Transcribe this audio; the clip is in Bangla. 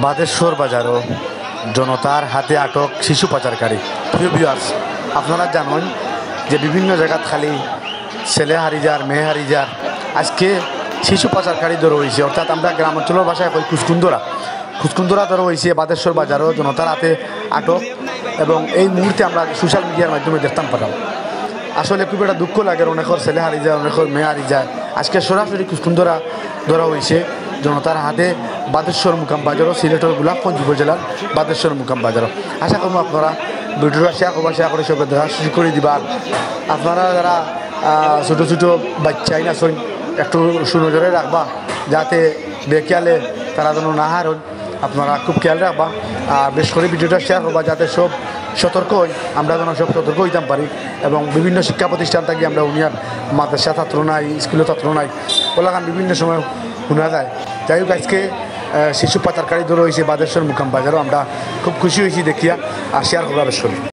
বাদেশ্বর বাজারও জনতার হাতে আটক শিশু পাচারকারী। প্রিয় ভিউয়ার্স, আপনারা জানেন যে বিভিন্ন জায়গাত খালি ছেলে হারি যার, মেয়ে হারি যার। আজকে শিশু পাচারকারী ধরা হয়েছে, অর্থাৎ আমরা গ্রাম অঞ্চলের ভাষায় কই খুচকুন্দরা ধরা হয়েছে বাদেশ্বর বাজারও জনতার হাতে আটক। এবং এই মুহূর্তে আমরা সোশ্যাল মিডিয়ার মাধ্যমে দেখতাম পাঠাম। আসলে খুব একটা দুঃখ লাগে, অনেকের ছেলে হারি যায়, অনেকের মেয়ে হারি যায়। আজকে সরাসরি খুচকুন্দরা ধরা হয়েছে জনতার হাতে বাদেশ্বর মুকাম বাজারও, সিলেটের গোলাপগঞ্জ উপজেলার বাদেশ্বর মুকাম বাজারও। আশা করবো আপনারা ভিডিওটা শেয়ার করে সবাই দেখা শুরু করে দিবার। আপনারা যারা ছোটো ছোটো বাচ্চাই না শোন, একটু সুনজরে রাখবা যাতে বেখেয়ালে তারা যেন না হারন। আপনারা খুব খেয়াল রাখবা আর বেশ করে ভিডিওটা শেয়ার করবা যাতে সব সতর্ক হই, আমরা যেন সব সতর্ক হইতাম পারি। এবং বিভিন্ন শিক্ষা প্রতিষ্ঠান থাকি আমরা উনিয়ার মাদ্রাসা ছাত্র নাই, স্কুলের ছাত্র নাই, ওলাগান বিভিন্ন সময় শোনা যায়। যাই হোক, আজকে শিশু পাচারকারী ধরে হয়েছে বাদেশ্বর মুকাম বাজারও। আমরা খুব খুশি হয়েছি দেখিয়া আর শেয়ার করবা বেশ করি।